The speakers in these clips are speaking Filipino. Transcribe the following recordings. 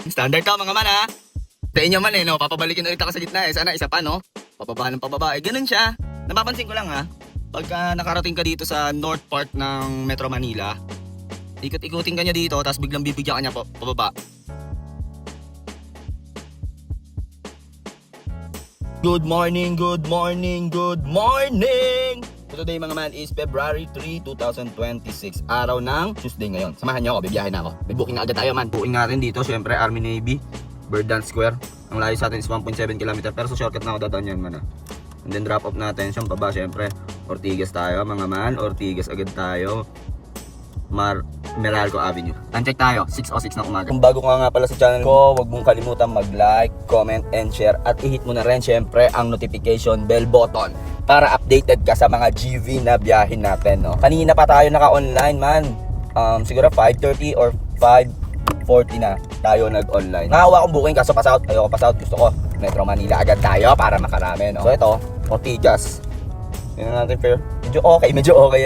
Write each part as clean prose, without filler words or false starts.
Standard ka mga man ha. Sa inyo man no, papabalikin ulit ako sa gitna Sana isa pa no, papaba ng pababa. Ganun siya. Napapansin ko lang ha, pagka nakarating ka dito sa north part ng Metro Manila, ikot-ikutin ka niya dito, tapos biglang bibigyan ka niya pababa. Good morning, good morning, good morning! So today mga man is February 3, 2026. Araw ng Tuesday ngayon. Samahan niyo ako, bibiyahin na ako. May booking na agad tayo man. Booking natin dito, syempre Army Navy, Birdan Square. Ang layo sa atin is 1.7 km, pero sa shortcut na ako dadaan yan man. And then drop off natin siyang baba, syempre Ortigas tayo mga man. Ortigas agad tayo. Meralco Avenue. Time check tayo, 6:06 ng umaga. Kung bago ka nga pala sa channel ko, huwag mong kalimutan mag-like, comment, and share. At i-hit mo na rin syempre ang notification bell button para updated ka sa mga GV na biyahin natin. No? Kanina pa tayo naka-online man. Siguro 5:30 or 5:40 na tayo nag-online. Nakawa akong booking kaso pass out. Ayoko pass out. Gusto ko Metro Manila agad tayo para makarami. No? So ito, Ortigas. Tingnan natin fair. Medyo okay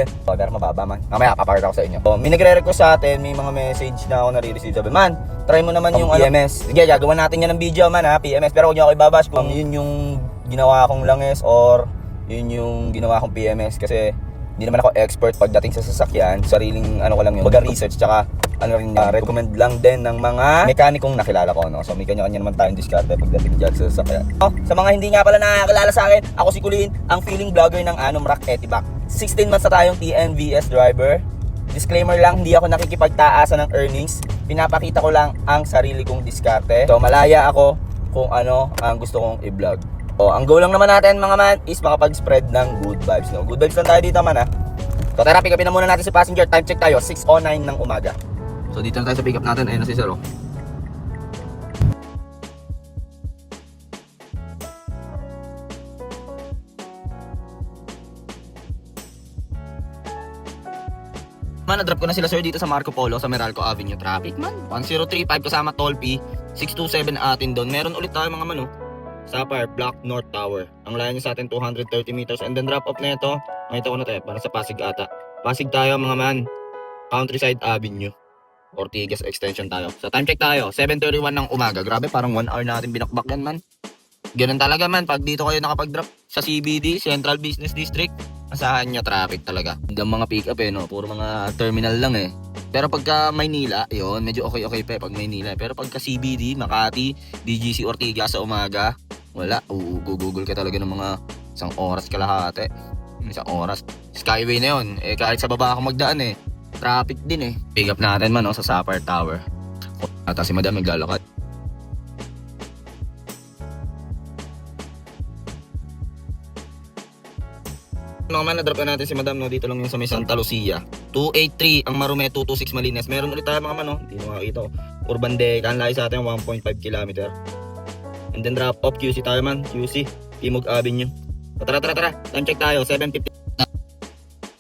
yan. Pero mababa man. Mamaya papakita ko sa inyo. So, may nagre-request sa atin, may mga message na ako nare-receive. Sabi, man, try mo naman yung PMS. Sige, gagawa natin yan ng video man ha, PMS. Pero huwag niyo ako ibabash kung yun yung ginawa kong langis or yun yung ginawa kong PMS. Kasi hindi naman ako expert pagdating sa sasakyan. Sariling ano ko lang yun. Baga research, tsaka ano rin recommend lang din ng mga mekanikong nakilala ko. No? So may kanya-kanya naman tayong diskarte pagdating dyan sa sasakyan. Sa mga hindi nga pala nakakilala sa akin, ako si Kulin, ang feeling vlogger ng Anomrak Etibac. 16 months na tayong TNVS driver. Disclaimer lang, hindi ako nakikipagtaasa ng earnings. Pinapakita ko lang ang sarili kong diskarte. So malaya ako kung ano ang gusto kong i-vlog. O, ang goal lang naman natin mga man is makapag-spread ng good vibes. No? Good vibes lang tayo dito man ha. So tara, pick upin na muna natin si passenger. Time check tayo, 6:09 ng umaga. So dito na tayo sa pick up natin. Ayun na si Sir. Man, na-drop ko na sila sir dito sa Marco Polo sa Meralco Avenue. Traffic man, 1035 kasama toll fee, 627 atin doon. Meron ulit tayo mga mano Sapphire Block North Tower. Ang layo niya sa atin 230 meters. And then drop off na ito, makita ko na tayo, para sa Pasig ata. Pasig tayo mga man, Countryside Avenue, Ortigas Extension tayo. So time check tayo, 7:31 ng umaga. Grabe, parang 1 hour natin binakbak yan man. Ganun talaga man, pag dito kayo nakapag-drop sa CBD, Central Business District, asahan nyo traffic talaga. Hanggang mga pick up no, puro mga terminal lang Pero pagka Maynila, yun, medyo okay pa pag Maynila. Pero pagka CBD, Makati, BGC Ortigas sa umaga, wala, google ka talaga ng mga isang oras kalahati. Isang oras. Skyway na yun, kahit sa baba ako magdaan traffic din Pick up natin man sa Sapphire Tower. Ata si Madam naglalakad. Mga man, na-drop na natin si Madam dito lang yung sa may Santa Lucia. 283 ang Marume, 226 Malines. Meron ulit tayo mga man hindi mo makikita Urban Deca, ang layo sa atin 1.5 km. And then drop off QC tayo man, QC Timog Avenue. Tara, time check tayo, 7:50.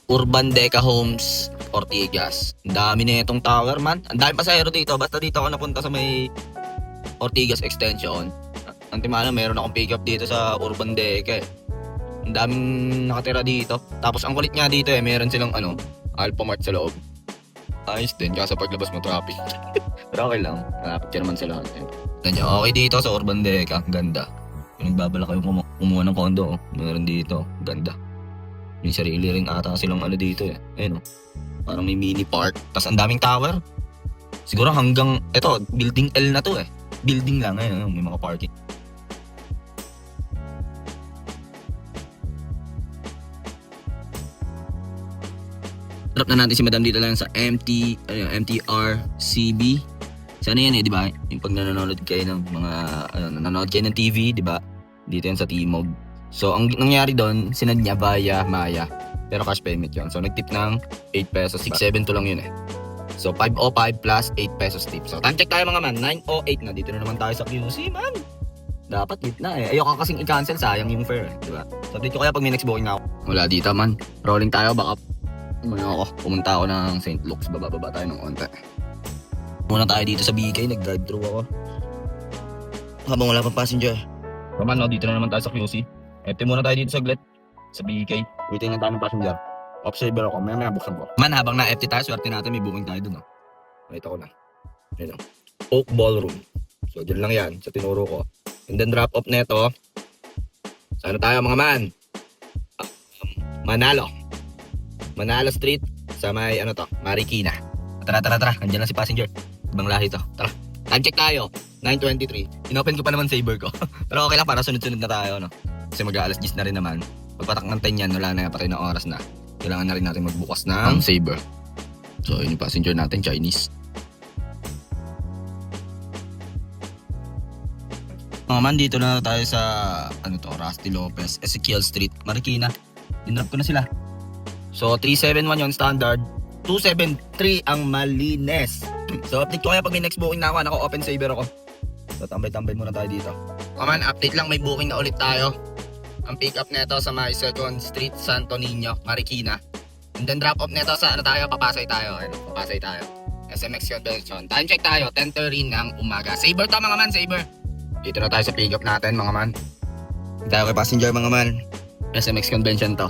Urban Deca Homes, Ortigas. Ang dami na itong tower man. Ang dami pasahero dito, basta dito ako napunta sa may Ortigas Extension. Antimana, meron akong pick up dito sa Urban Deca Ang daming nakatira dito. Tapos ang kulit nga dito meron silang Alphamart sa loob. Ayos din, kasi paglabas mo traffic. Pero okay lang, malapit ka naman sa lahat. Ganyan, okay dito sa Urban Deca, ganda. Kung nagbabala kayo kumuha ng condo, meron dito, ganda. May sarili rin ata silang dito Ayun parang may mini park. Tapos ang daming tower. Siguro hanggang, building L na to Building lang may mga parking. Drop na natin si Madam dito lang sa MTR CB. Sana yan di ba? Yung pag nanonood kayo ng mga nanonood kayo ng TV, di ba? Dito yan sa Timog. So ang nangyari doon, sinad niya via Maya. Pero cash payment yun. So nagtip ng 8 pesos, 672 lang yun So 505 plus 8 pesos tip. So time check tayo mga man, 9:08 na. Dito na naman tayo sa QC man. Dapat gitna Ayoko kasing i-cancel, sayang yung fare di ba? So dito kaya pag may next booking na ako. Wala dito man. Rolling tayo, baka pumunta ako ng St. Luke's, baba tayo ng onte. Muna tayo dito sa BK, nag-drive-thru ako. Habang wala pang passenger. Roman, dito na naman tayo sa QC. Ete muna tayo dito saglit sa BK. Waiting na tayo ng passenger. Observer ako, maya buksan ko. Man, habang na-FT tayo, swerte natin may booking tayo dun Wait ako lang. Oak Ballroom. So, dyan lang yan sa tinuro ko. And then drop off neto. Saan tayo mga man? Manalo. Manalo Street sa may ano to, Marikina. Tara. Andiyan na si passenger. Ibang lahi to. Tara. Time check tayo. 9:23. Inopen ko pa naman Saber ko. Pero okay lang para sunod-sunod na tayo, no? Kasi mag-aalas 10 na rin naman. Pagpatak ng 10 yan, wala na patay na oras na. Kailangan na rin natin magbukas ng Saber. So, yun yung passenger natin, Chinese. Mga man, dito na tayo sa ano to, Rusty Lopez, Ezekiel Street, Marikina. Dinrop ko na sila. So 371 yung standard, 273 ang malines. So update ko kaya pag may next booking na ako, naka-open Saver ako. So tambay-tambay muna tayo dito. Mga man, update lang, may booking na ulit tayo. Ang pick up nito sa may 2nd Street, Santo Niño, Marikina. And then drop off nito sa ano tayo, papasay tayo. SMX Convention. Time check tayo, 10:30 ng umaga. Saver to mga man, Saver. Dito na tayo sa pick up natin mga man. Dito tayo kay passenger mga man. SMX Convention to.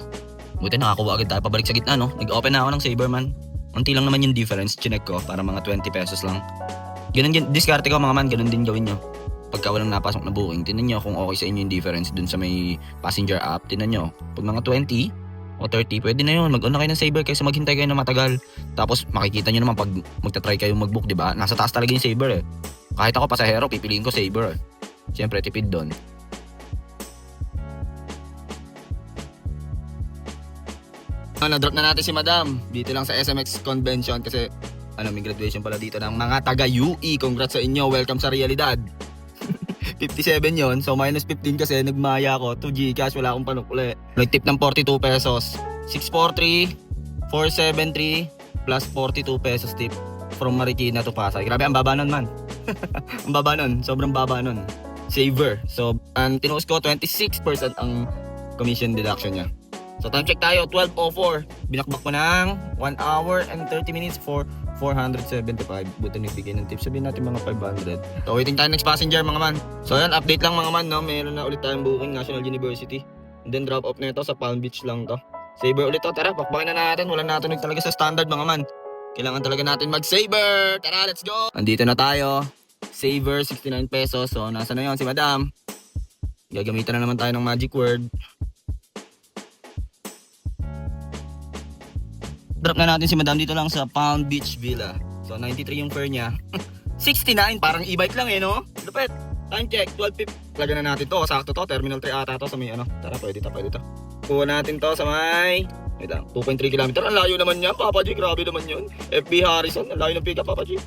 Buti nakakuha agad tayo pabalik sa gitna, no? Nag-open na ako ng Saver man. Unti lang naman yung difference, chinek ko para mga 20 pesos lang. Ganun din, diskarte ko mga man, ganun din gawin nyo. Pagka walang napasok na booking, tinan nyo kung okay sa inyo yung difference dun sa may passenger app, tinan nyo. Pag mga 20 o 30, pwede na yun. Mag-on na kayo ng Saver kaysa maghintay kayo na matagal. Tapos makikita nyo naman pag magta-try kayo mag-book, diba? Nasa taas talaga yung Saver eh. Kahit ako pasahero, pipiliin ko Saver eh. Siyempre, tipid doon. Na-drop na natin si Madam dito lang sa SMX Convention kasi may graduation pala dito ng mga taga-UE. Congrats sa inyo, welcome sa realidad. 57 yon, so minus 15 kasi nagmaya ko to Gcash, wala akong panukuli. Nag-tip ng 42 pesos, 643, 473 plus 42 pesos tip from Marikina to Pasay. Grabe, ang baba nun man. Ang baba nun, sobrang baba nun. Saver. So, ang tinuos ko, 26% ang commission deduction niya. So, time check tayo, 12:04. Binakbak ko ng 1 hour and 30 minutes for 475. Buti nagbigay ng tip. Sabihin natin mga 500. So, waiting tayo next passenger mga man. So, yan, update lang mga man, no? Meron na ulit tayong booking, National University. And then, drop off na ito sa Palm Beach lang to. Saver ulit to. Tara, pakbakin na natin. Walang natunog talaga sa standard mga man. Kailangan talaga natin mag-Saver. Tara, let's go! Andito na tayo. Saver, 69 pesos. So, nasa na yun si Madam. Gagamitan na naman tayo ng magic word. Drop na natin si Madam dito lang sa Palm Beach Villa. So, 93 yung fare niya. 69, parang e-bike lang eh, no? Lupet. Time check, 12:50. Lagyan na natin to. Sakto to. Terminal 3 ata to sa may ano. Tara, pwede to. Kuha natin to sa may... Wait lang, 2.3 km. Ang layo naman yan, Papa G. Grabe naman yun. FB Harrison, ang layo ng pick up, Papa G.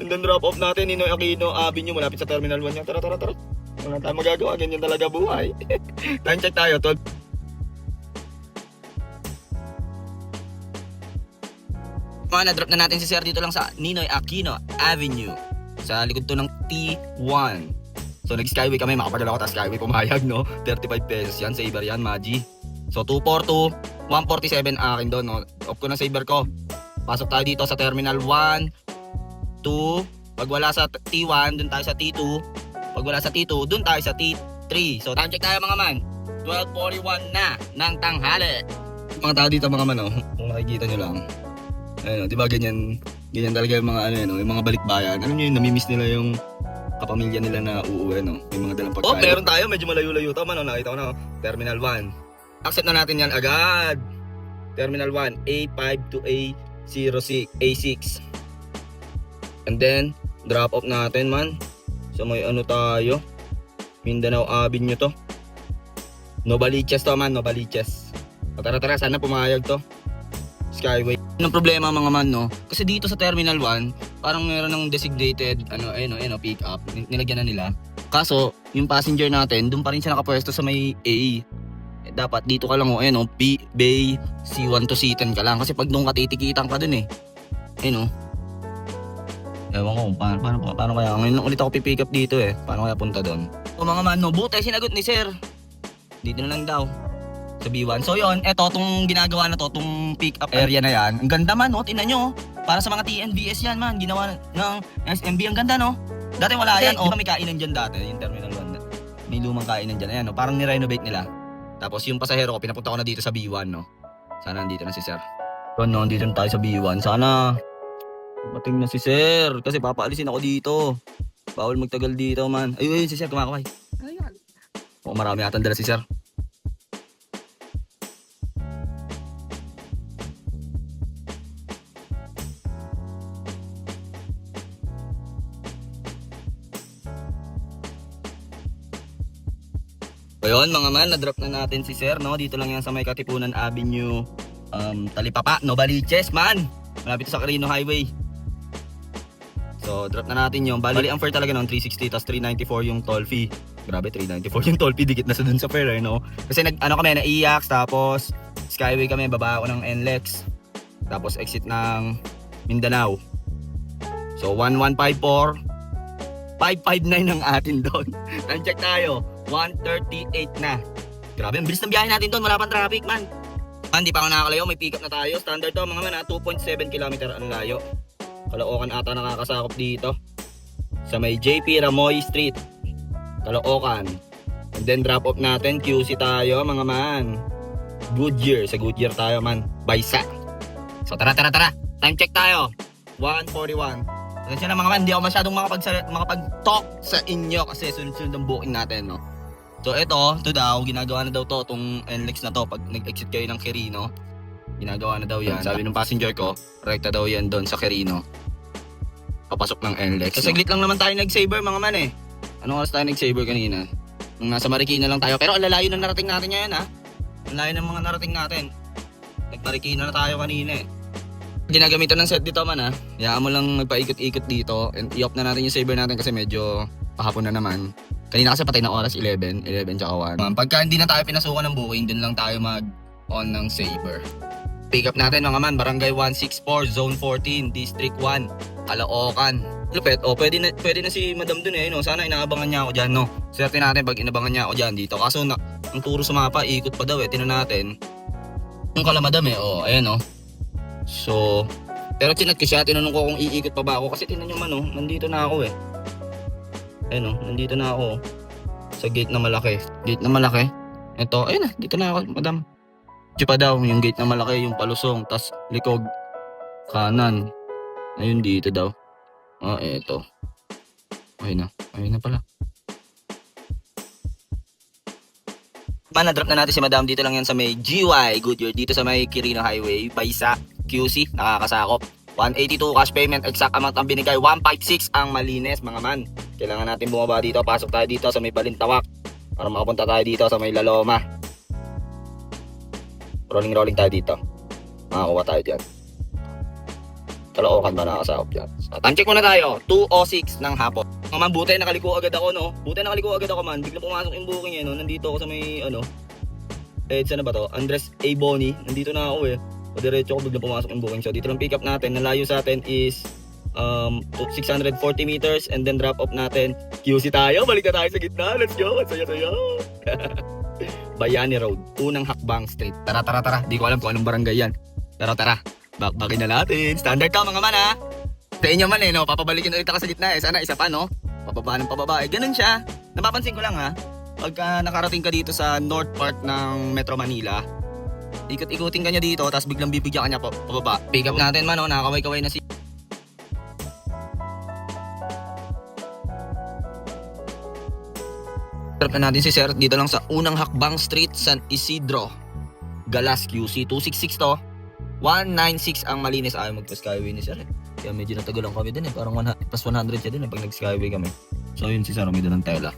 And then drop off natin, Ninoy Aquino Avenue, malapit sa Terminal 1 yan. Tara. Wala tayong magagawa, ganyan talaga buhay. Time check tayo, 12. Na-drop na natin si Sir dito lang sa Ninoy Aquino Avenue. Sa likod to ng T1. So nag-skyway kami, makapagalaw ko ta skyway, pumayag no. 35 pesos yan, Saver yan, Magi. So 242, 147 akin doon, no. Off ko na Saver ko. Pasok tayo dito sa Terminal 1, 2. Pag wala sa T1, dun tayo sa T2. Pag wala sa T2, dun tayo sa T3. So time check tayo mga man. 12:41 na ng tanghali. Mga tao dito mga man, oh. Kung nakikita nyo lang. Ayun, di ba ganyan talaga yung mga yung mga balikbayan. Alam niyo yung namimiss nila yung kapamilya nila na uuwi, no? May mga dalang pagkain. Oh, meron tayo, medyo malayo-layo to man, no? Nakita ko na, Terminal 1. Accept na natin yan agad. Terminal 1, A5 to A6. And then, drop off natin man. So may tayo. Mindanao Avenue to. Novaliches to man, Novaliches. Tara, sana pumayag to. Skyway. Anong problema mga man, no? Kasi dito sa Terminal 1, parang meron ng designated pick up. Nilagyan na nila. Kaso, yung passenger natin, doon pa rin siya nakapwesto sa may A. Dapat dito ka lang, Bay C1 to C10 ka lang. Kasi pag doon ka titikitan ka dun eh. Ewan ko, paano kaya? Ngayon ulit ako pipick up dito eh. Paano kaya punta doon? O mga man, no? Buti sinagot ni Sir. Dito na lang daw. Sa B1. So yun, eto, itong ginagawa na to, itong pick up area na yan. Ang ganda man, no? Tingnan nyo. Para sa mga TNVS yan man. Ginawa ng SMB. Ang ganda, no? Dati wala yan. Di ba may kainan dyan dati? Yung Terminal 1. May lumang kainan dyan. Ayan, no? Parang nirenovate nila. Tapos yung pasahero ko, pinapunta ko na dito sa B1, no? Sana nandito na si Sir. So, no, dito na tayo sa B1. Sana mating na si Sir. Kasi papaalisin ako dito. Bawal magtagal dito man. Ayun, si sir kumakaway. Ayan. O marami atang dala si sir. Ayun mga man, na-drop na natin si sir, no? Dito lang yan sa may Katipunan Avenue, Talipapa, Novaliches man. Malapit sa Quirino Highway. So, drop na natin yung. Bali, ang fare talaga noon 360 tapos 394 yung toll fee. Grabe, 394 yung toll fee, dikit na sa dun sa fare, no? Kasi kami, na-IAX, tapos Skyway kami, baba ako ng NLEX. Tapos exit ng Mindanao. So, 1154, 559 ang atin doon. Uncheck tayo. 1:38 na. Grabe, ang bilis ng biyahe natin doon. Wala pang traffic, man. Hindi pa ako nakakalayo. May pick up na tayo. Standard to, mga man, 2.7 km ang layo. Caloocan ata nakakasakop dito. Sa may JP Ramoy Street. Caloocan. And then drop off natin. QC tayo, mga man. Goodyear. Sa Goodyear tayo, man. Baysa. So, tara. Time check tayo. 1:41. Kasi na mga man, hindi ako masyadong makapag-talk sa inyo kasi sunod-sunod ang booking natin, no? So ito daw, ginagawa na daw tong NLEX na to pag nag-exit kayo ng Quirino. Ginagawa na daw yan. Sabi ng passenger ko, rekta daw yan doon sa Quirino. Papasok ng NLEX. So saglit lang naman tayo nag-saver mga man eh. Anong oras tayo nag-saver kanina? Nung nasa Marikina lang tayo. Pero alalayo na narating natin ngayon ha. Ang layo ng mga narating natin. Nag-Marikina na tayo kanina eh. Ginagamitan ng set dito man ha. Hayaan mo lang magpaikot-ikot dito. And i-off na natin yung saver natin kasi medyo pahapon na naman. Kanina kasi patay na oras 11 tsaka 1. Pagka hindi na tayo pinasukan ng booking, dun lang tayo mag-on ng saver. Pick up natin mga man, Barangay 164, Zone 14, District 1, Caloocan. Lupet, pwede na si Madam dun eh, no? Sana inaabangan niya ako dyan, no? Swerte natin pag inabangan niya ako dyan dito. Kaso ang turo sa mapa, ikot pa daw eh, tinan natin. Yung kala Madam eh, ayan no? So, pero chinat ko siya, tinanong ko kung iikot pa ba ako kasi tinan nyo man, no? Nandito na ako eh. Ayun nandito na ako sa gate na malaki. Gate na malaki. Ito, ayun na, dito na ako, Madam. Diyo pa daw, yung gate na malaki, yung palusong, tas likod kanan. Ayun dito daw. Eto. Ayun na pala. Drop na natin si Madam. Dito lang yan sa may GY Goodyear, dito sa may Quirino Highway, Baysa, QC, nakakasakop. 182 cash payment, exact amount ang binigay, 156 ang malinis mga man. Kailangan natin bumaba dito, pasok tayo dito sa may Balintawak para makapunta tayo dito sa may Laloma. Rolling tayo dito, makakuha tayo dyan. Caloocan ba nakakasakop dyan? So, time check muna tayo, 2:06 ng hapon. Mga man, buti nakaliko agad ako, no? Buti nakaliko agad ako man, biglang pumasok yung booking no? Nandito ako sa may saan na ba to? Andres A. Boni, nandito na ako eh. O diretso ko biglang pumasok yung booking. So dito lang pick up natin. Nalayo sa atin is 640 meters and then drop off natin. QC tayo. Balik na tayo sa gitna. Let's go. Saya. Bayani Road. Unang Hakbang Street. Tara. Di ko alam kung anong barangay yan. Pero tara. Bakbakin na natin. Standard ka mga man ha. Sa inyo man no. Papabalikin ulit ako sa gitna eh. Sana isa pa no. Pababa ng pababa. Ganun siya. Napapansin ko lang ha. Pagka nakarating ka dito sa north part ng Metro Manila, ikot-ikutin ka niya dito, tapos biglang bibigyan ka niya pababa. Pick up natin man, nakakaway-kaway na si... Drop na natin si Sir dito lang sa Unang Hakbang Street, San Isidro, Galas, QC. 266 to. 196 ang malinis. Ayaw magpa-skyway ni Sir eh. Kaya medyo natagalan kami din eh. Parang plus 100 siya din eh pag nag-skyway kami. So yun si Sir, may dalang tela.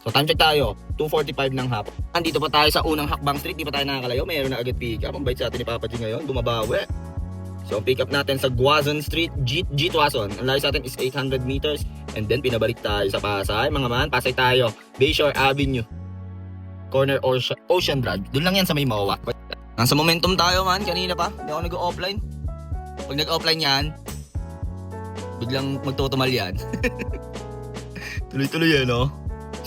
So time check tayo, 2:45 ng hapon. Andito pa tayo sa Unang Hakbang Street, di pa tayo nakakalayo. Mayroon na agad pick up. Ang bait sa atin ni Papa G ngayon, bumabawi. So pick up natin sa Guazon Street, G Tuason. Ang layo sa atin is 800 meters. And then pinabalik tayo sa Pasay. Mga man, Pasay tayo, Bayshore Avenue, corner Ocean Drive. Doon lang yan sa may MOA. Nasa momentum tayo man, kanina pa. Hindi ako nag-offline. Pag nag-offline yan, biglang magtutumal yan. Tuloy-tuloy yan, no?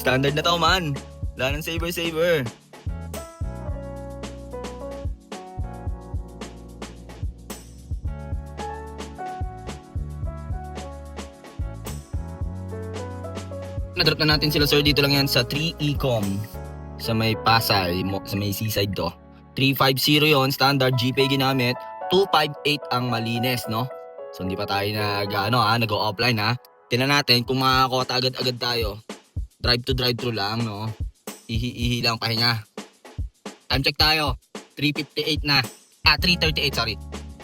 Standard na to man. Wala ng saver. Na-drop na natin sila Sir. Dito lang yan sa 3 Ecom. Sa may Pasay. Sa may seaside to. 350 yon, standard GPay ginamit. 258 ang malinis, no? So hindi pa tayo nag-offline ha. Tingnan natin kung makakakota agad-agad tayo. Drive to drive-thru lang, no? Ihi-ihi lang pahinga. Time check tayo. 3:58 na. 3:38, sorry.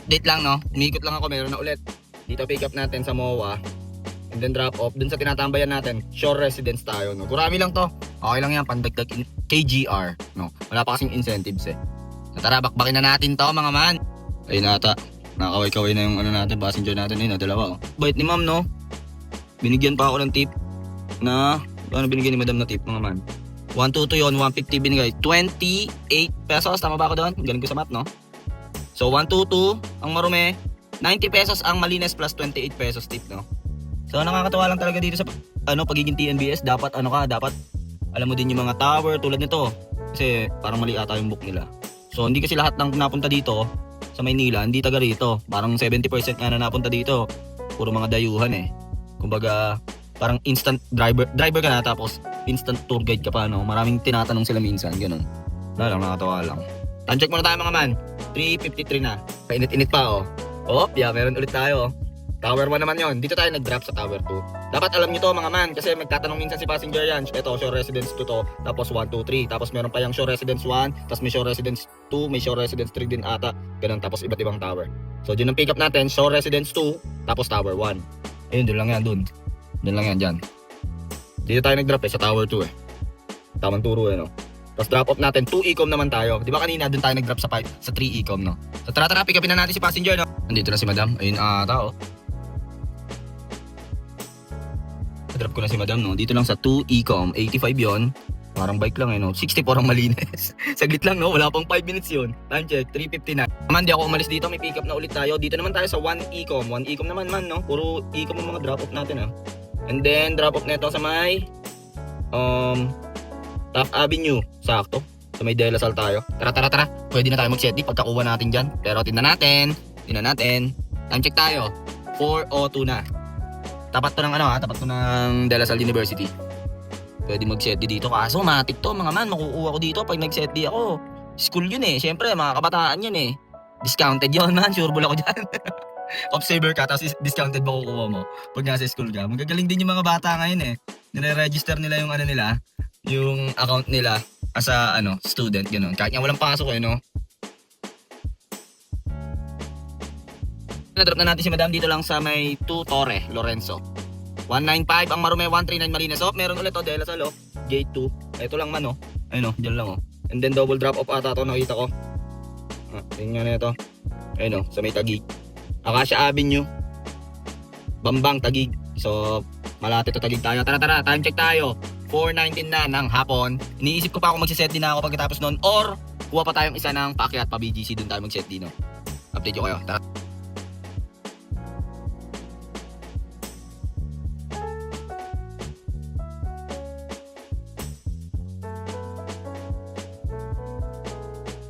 Date lang, no? Umikot lang ako, meron na ulit. Dito pick up natin sa MOA. And then drop off. Dun sa tinatambayan natin, shore residence tayo, no? Kurami lang to. Okay lang yan, pandagdag KGR, no? Wala pa kasing incentives, eh. Tara, bakbakin na natin to, mga man. Ayun nata. Nakakaway-kaway na yung ano natin, passenger natin. Ayun, dalawa, oh. Bait ni ma'am, no? Binigyan pa ako ng tip na, ano binigyan ni madam na tip, mga man? 122 yun, 150 binigay. 28 pesos, tama ba ako doon? Galing ko sa math, no? So, 122 ang marumi, 90 pesos ang malinis plus 28 pesos tip, no? So, nakakatawa lang talaga dito sa pagiging TNBS. Dapat, dapat alam mo din yung mga tower tulad nito. Kasi parang mali ata yung book nila. So, hindi kasi lahat ng napunta dito sa Maynila, hindi taga rito. Parang 70% nga na napunta dito. Puro mga dayuhan, eh. Kumbaga, parang instant driver ka na tapos instant tour guide ka pa, no? Maraming tinatanong sila minsan, ganun. Wala lang, nakatawa lang. Time check muna tayo, mga man. 3:53 na. Painit-init pa, oh. Oh, yeah, meron ulit tayo. Tower 1 naman yon. Dito tayo nag-drop sa Tower 2. Dapat alam nyo to, mga man, kasi magtatanong minsan si passenger yan. Ito, shore residence 2 to, tapos 1, 2, 3. Tapos meron pa yung shore residence 1, tapos may shore residence 2, may shore residence 3 din ata. Ganun, tapos iba't ibang tower. So, dyan ang pick up natin, shore residence 2, tapos Tower 1. Ayun, doon lang yan, doon. Doon lang yan, dyan. Dito tayo nag-drop, sa Tower 2, eh. Tamang turo, no? Tapos drop off natin, 2 ecom naman tayo. Di ba kanina doon tayo nag-drop sa 3 ecom, no? So, tara, pick upin na natin si passenger, no? Nandito na si madam. Ayun, tao. Drop ko na si madam, no? Dito lang sa 2 ecom, 85 yon. Parang bike lang, eh, no? 64 ang malinis. Saglit lang, no? Wala pang 5 minutes yun. Time check, 3:50 na. Naman, di ako umalis dito. May pick up na ulit tayo. Dito naman tayo sa 1 ecom. 1 ecom naman, man, no? Puro ecom ang mga drop off natin, ha? And then, drop off nito sa may Taft Avenue. Sakto. Sa may De La Salle tayo. Tara. Pwede na tayo mag-set pagkakuha natin dyan. Pero tingnan natin. Time check tayo. 4:02 na. Tapat to ng tapat to ng De La Salle University. Pwede mag-set dito. Kaso matik to, mga man. Makukuha ko dito pag nag-set ako. School yun, eh. Siyempre, mga kabataan yun, eh. Discounted yun, man. Sure ball ako dyan. Observer ka, tapos discounted makukuha mo pag nasa school ka. Magagaling din yung mga bata ngayon, eh. Nire-register nila yung nila, yung account nila as a student, gano'n. Kahit nga walang pasok, eh, no? Na-drop na natin si madam dito lang sa may 2 Torre, Lorenzo. 195 ang Marume, 139 Marines. Oh, meron ulit, De La Salle, Gate 2. Ito lang man, oh. Ayun, oh, dyan lang, oh. And then double drop off ata to, nakita ko. Tingnan nga na ito. Ayun, oh, sa may Taguig. Acacia Avenue. Bambang, Taguig. So, malapit to Taguig tayo. Tara, time check tayo. 4:19 na ng hapon. Iniisip ko pa kung magsiset din na ako pagkatapos nun, or kuha pa tayong isa ng paakyat pa BGC, dun tayo magset din, no? Update ko kayo. Tara.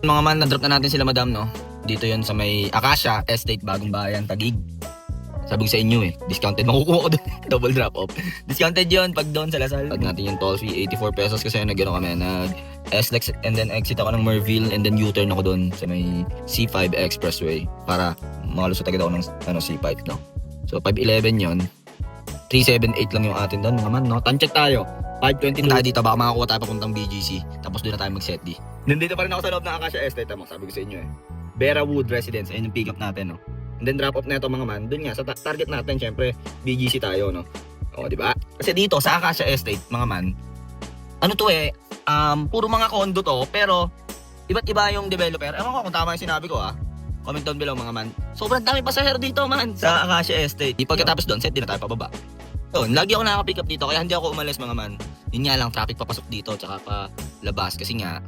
Mga man, na-drop na natin sila, madam, no? Dito yon sa may Acacia Estate, Bagong Bayan, Taguig. Sabi ko sa inyo, eh, discounted. Makukuha ko doon. Double drop off. Discounted yon pag doon sa Lasal. Pag natin yung toll fee, 84 pesos kasi kami. Nag-SLEX and then exit ako ng Merville and then U-turn ako doon sa may C5 Expressway para makalusot agad ako ng C5, no? So, 511 yon. 378 lang yung atin doon, mga man, no? Time check tayo. 5:20 tayo dito, baka makakuha tayo papuntang BGC. Tapos doon na tayo mag-set D. Nandito pa rin ako sa loob ng Acacia Estate, sabi ko sa inyo, eh. Vera Wood Residence, ayun yung pick up natin, no? And then drop off na ito, mga man. Doon nga, sa target natin, syempre, BGC tayo, no? O, di ba? Kasi dito, sa Acacia Estate, mga man, puro mga condo to, pero iba't iba yung developer. Ewan ko kung tama yung sinabi ko, Comment down below, mga man. Sobrang dami pasahero dito, man, sa Acacia Estate. Di pagkatapos doon, set din na tayo pababa. Yun, lagi ako nakaka-pick up dito, kaya hindi ako umalis, mga man. Yun nga lang, traffic papasok dito, tsaka pa labas. Kasi nga,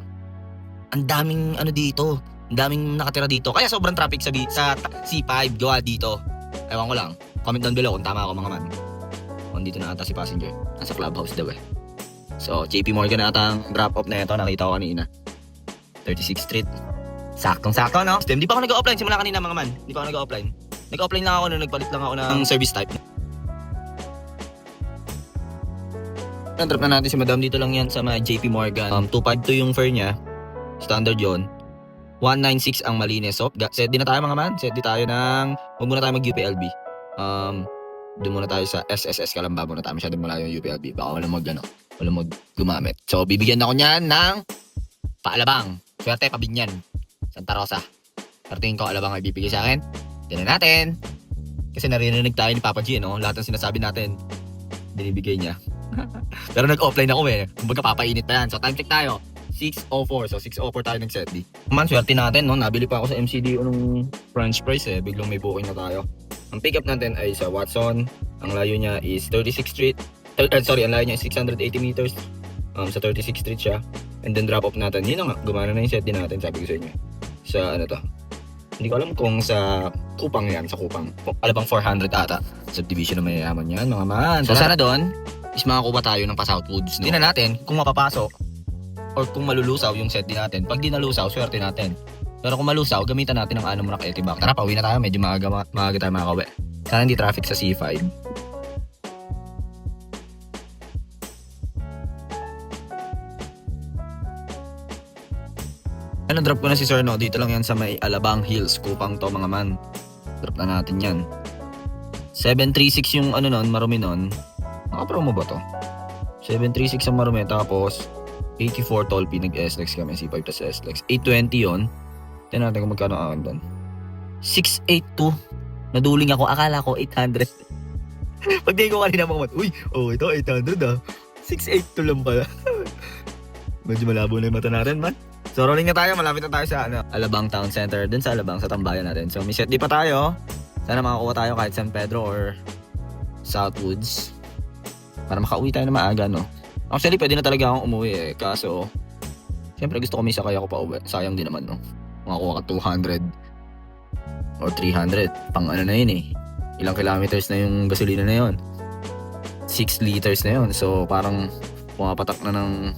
ang daming dito. Ang daming nakatira dito. Kaya sobrang traffic sa C5 gawa dito. Ewan ko lang. Comment down below kung tama ako, mga man. Dito na ata si passenger. Nasa clubhouse daw, eh. So, JP Morgan na ata ang drop off na ito. Nakita ko kanina. 36th Street. Saktong-sakto, no? Hindi pa ako nag-offline simula kanina, mga man. Hindi pa ako nag-offline. Nag-offline lang ako nung nagpalit lang ako ng service type. Na-drop na natin si madam. Dito lang yan sa mga JP Morgan. 252 yung fare niya. Standard yon. 196 ang malinis. So, set din na tayo, mga man. Set din tayo ng, huwag muna tayo mag-UPLB. Doon muna tayo sa SSS Calamba muna tayo. Masyadong malayo yung UPLB. Baka walang gumamit. So, bibigyan ako niyan ng paalabang. Swerte, Pabinyan. Santa Rosa. Pero tingin ko alabang ay bibigay sa akin. Tingnan natin. Kasi naririnig tayo ni Papa G, no? Lahat ng sinasabi natin, binibigay niya. Pero nag-offline ako eh. Kumbaga papainit pa yan. So, time check tayo. 6:04. So, 6:04 tayo nag-set D. Man, swerte natin, no? Nabili pa ako sa MCD ng French fries eh. Biglang may booking na tayo. Ang pick up natin ay sa Watson. Ang layo niya is 36th Street. Ang layo niya is 680 meters. Sa 36th Street siya. And then drop off natin. Yun na nga. Gumana na yung set din natin. Sabi ko sa inyo. Sa ano to. Hindi ko alam kung sa Kupang yan. Sa Kupang. Alabang 400 ata. Subdivision na mayayaman yan mga man. So sana doon is makakuha tayo ng pa-Southwoods. No? Tingnan natin kung mapapasok or kung malulusaw yung set din natin. Pag di nalusaw, swerte natin. Pero kung malusaw, gamitan natin ang Anom Rock Etibac. Tara, pauwi na tayo. Medyo maaga tayo makakawi. Sana hindi traffic sa C5. Ano, drop ko na si Sir, no? Dito lang yan sa may Alabang Hills. Kupang to, mga man. Drop na natin yan. 736 yung ano nun, marumi nun. Naka-promo ba to? 736 ang marumi. Tapos, 84 tall P. Nag-SLEX kami. C5 tas SLEX. 820 yun. Tignan natin kung magkano akin doon. 682. Naduling ako. Akala ko 800. Pag di ko kanina mga uy, ito 800 ah. 682 lang pala. Medyo malabo na yung mata natin, man. So, rolling na tayo. Malapit na tayo sa Alabang Town Center. Dun sa Alabang, sa tambayan natin. So, may set di pa tayo. Sana makakuha tayo kahit San Pedro or Southwoods. Para makauwi tayo na maaga, no? Actually, pwede na talaga akong umuwi eh. Kaso, siyempre gusto ko may sakay ako pa uwi. Sayang din naman, no? Makakuha ka 200 or 300. Pang ano na yun eh. Ilang kilometers na yung gasolina na yun. 6 liters na yun. So, parang pumapatak na ng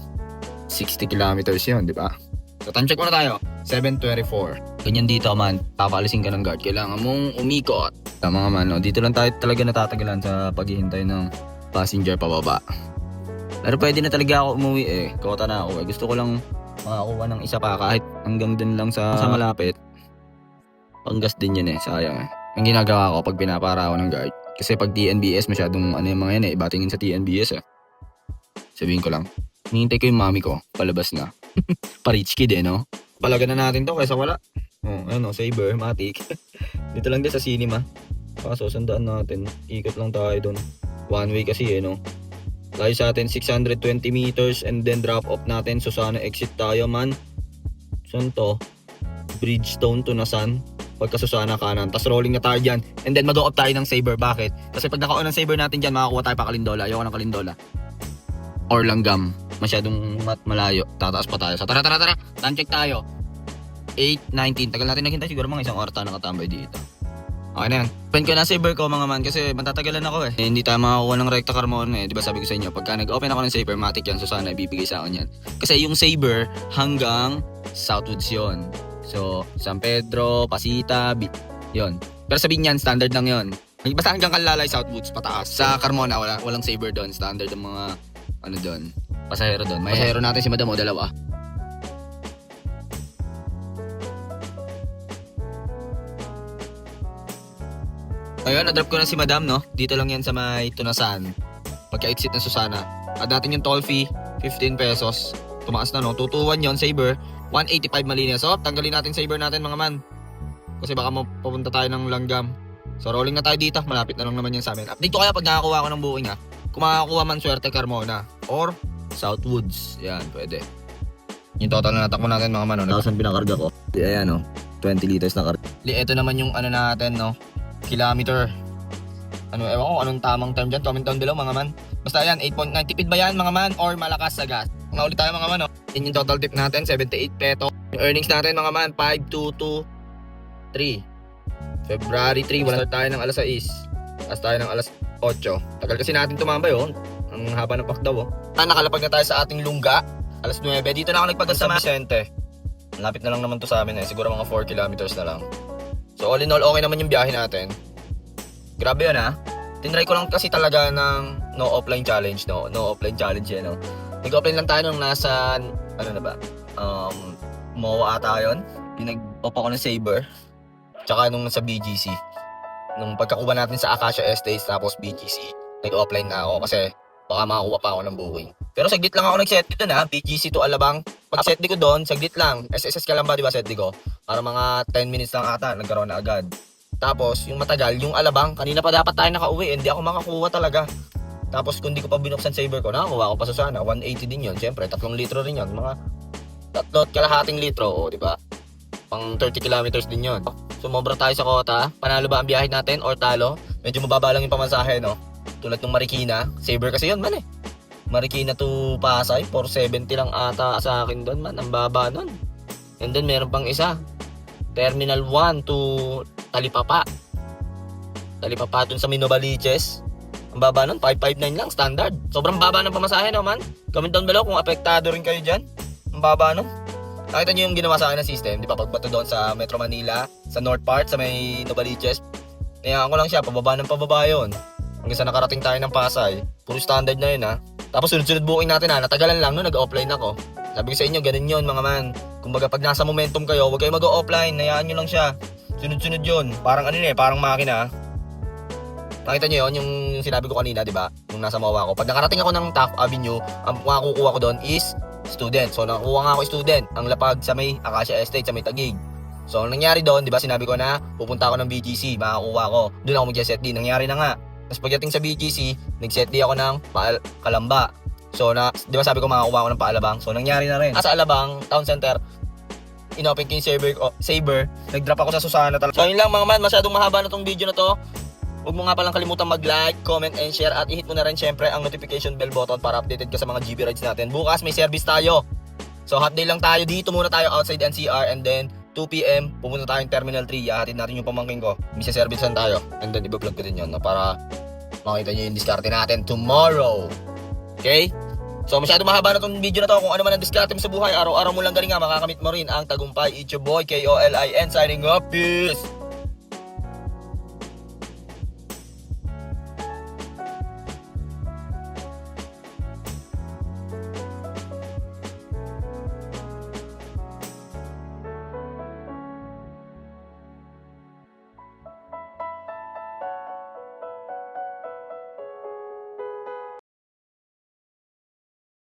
60 kilometers yun, di ba? So, time check muna tayo. 7:24. Ganyan dito, man. Papaalisin ka ng guard. Kailangan mong umikot. Tama nga, man. No? Dito lang tayo talaga natatagalan sa paghihintay ng passenger pababa. Pero pwede na talaga ako umuwi eh. Kota na ako eh. Gusto ko lang makakuha ng isa pa kahit hanggang dun lang sa malapit. Panggas din yun eh. Sayang eh. Ang ginagawa ko pag pinapara ako ng guard. Kasi pag TNBS masyadong ano yung mga yan eh. Ibatingin sa TNBS eh. Sabihin ko lang. Hinihintay ko yung mami ko. Palabas na. Pa-rich kid eh, no? Palagan na natin to kaysa wala. Ano, Saber, Matic. Dito lang din sa cinema. Kaso, sandaan natin. Ikot lang tayo dun. One way kasi eh, no? Layo sa atin 620 meters and then drop off natin. So, sana exit tayo, man. Saan to? Bridgestone to Nasan. Pagka Susana kanan. Tapos rolling na tayo dyan. And then mag-off tayo ng Saber. Bakit? Kasi pag naka-on ng Saber natin dyan, makakuha tayo pa Kalindola. Ayoko ng Kalindola. Or Langgam. Masyadong malayo. Tataas pa tayo. So tara. Time check tayo. 8:19. Tagal natin naghintay. Siguro mga isang oras tayo nakatambay dito. Okay na yan. Open ko na Saber ko mga man kasi matatagalan ako eh. Hindi tayo makakuha ng Recta Carmona eh. Diba sabi ko sa inyo, pagka nag-open ako ng Saber, matic yan. So sana ibibigay sa akin yan. Kasi yung Saber hanggang Southwoods yun. So San Pedro, Pasita, yun. Pero sabihin yan, standard lang yun. Basta hanggang Kalalay, Southwoods, pataas. Sa Carmona, walang Saber doon. Standard ang mga ano doon. Pasahero doon. May pasahero natin si Madam o dalawa. Ayun, na-drop ko na si Madam, no? Dito lang yan sa may Tunasan. Pagka-exit ng Susana. At natin yung toll fee, 15 pesos. Tumaas na, no? 221 yon Saber. 185 malinis. So, tanggalin natin Saber natin, mga man. Kasi baka mapupunta tayo ng Langgam. So, rolling na tayo dito. Malapit na lang naman yan sa amin. Update ko kaya pag nakakuha ko ng booking, ha? Kung makakakuha man, swerte Carmona. Or Southwoods. Yan, pwede. Yung total na natakbo natin, mga man, no? 1,000 pinakarga ko. Ayan, no? 20 liters na karga. Ito naman yung ano natin, no? Kilometer. Ano, ewan ko anong tamang term dyan. Comment down below, mga man. Basta yan, 8.9. Tipid ba yan, mga man? Or malakas sa gas? Mga ulit tayo, mga man, no? Yun yung total tip natin, 78 peso. Yung earnings natin, mga man, 5,223. February 3, wala tayo ng alas 6. Tapos tayo ng alas 8. Tagal kasi natin tumambay, oh. Ang haba ng pakdaw, oh. Nakalapag na tayo sa ating lungga. Alas 9. Dito na ako nagpagas sa Vicente. Lapit na lang naman to sa amin, eh. Siguro mga 4 kilometers na lang. So all in all, okay naman yung biyahe natin. Grabe yun, ha. Tinry ko lang kasi talaga ng no offline challenge, no? No offline challenge yan, no? Nag-offline lang tayo nung nasa, ano na ba? MOA ata yun. Yung nag-off ako ng Saber. Tsaka nung nasa BGC. nung pagkakuha natin sa Acacia Estates tapos BGC, nag-offline na ako kasi baka makakuha pa ako ng booking. Pero saglit lang ako nag-set dito na, BGC to Alabang. Pag-set ko doon, saglit lang. SSS ka lang ba, di ba, set ko? Para mga 10 minutes lang ata, nagkaroon na agad. Tapos, yung matagal, yung Alabang, kanina pa dapat tayo nakauwi, hindi ako makakuha talaga. Tapos, kung di ko pa binuksan saver ko, nakakuha ko pa sa sana, 180 din yun. Siyempre, 3 litro rin yun. Mga 3.5 litro, o, di ba? Pang 30 kilometers din yun. Sumobra tayo sa kota. Panalo ba ang biyahe natin or talo? Medyo mababa lang yung pamasahe, no? Tulad ng Marikina. Saver kasi yun, man eh. Marikina to Pasay, 470 lang ata sa akin doon, man. Ang baba nun. And then, meron pang isa. Terminal 1 to Talipapa. Talipapa dun sa Minobaliches. Ang baba nun, 559 lang, standard. Sobrang baba ng pamasahe, no, man? Comment down below kung apektado rin kayo dyan. Ang baba nun. Nakita nyo yung ginawa sa akin ng system, di ba? Pagbato doon sa Metro Manila, sa North Part, sa may Novaliches. Kaya ako lang siya, pababa ng pababa yun. Hanggang sa nakarating tayo ng Pasay. Puro standard na yun, ha. Tapos sunod-sunod booking natin, ha. Natagalan lang, no, nag-offline ako. Sabi ko sa inyo, ganun yun, mga man. Kumbaga, pag nasa momentum kayo, huwag kayo mag-offline, hayaan nyo lang siya. Sunod-sunod yun. Parang ano yun eh, parang makina. Nakita nyo yun, yung sinabi ko kanina, di ba? Nung nasa Mawa ko. Pag nakarating ako ng Taft Avenue, ang makukuha ko doon is student. So, nakuha nga ako student. Ang lapag sa may Acacia Estate, sa may Taguig. So, ang nangyari doon, di ba, sinabi ko na pupunta ako ng BGC, makakuha ko. Doon ako mag-set D. Nangyari na nga. Tapos pagdating sa BGC, nag-set D ako ng Kalamba. So, di ba sabi ko makakuha ko ng Paalabang? So, nangyari na rin. Sa Alabang, Town Center, inopen ko yung saver, nag-drop ako sa Susana talaga. So, yun lang mga man, masyadong mahaba na tong video na to. Huwag mo nga palang kalimutan mag-like, comment, and share. At i-hit mo na rin syempre ang notification bell button para updated ka sa mga GB rides natin. Bukas may service tayo. So hot day lang tayo. Dito muna tayo outside NCR. And then 2 PM, pumunta tayong Terminal 3. Ihahatid natin yung pamangkin ko. May servicean tayo. And then i-vlog ko din yun, no? Para makita nyo yung diskarte natin tomorrow. Okay? So masyado mahaba na tong video na to. Kung ano man ang diskarte mo sa buhay, araw-araw mo lang galing nga, makakamit mo rin ang tagumpay. It's your boy, KOLIN, signing off. Peace!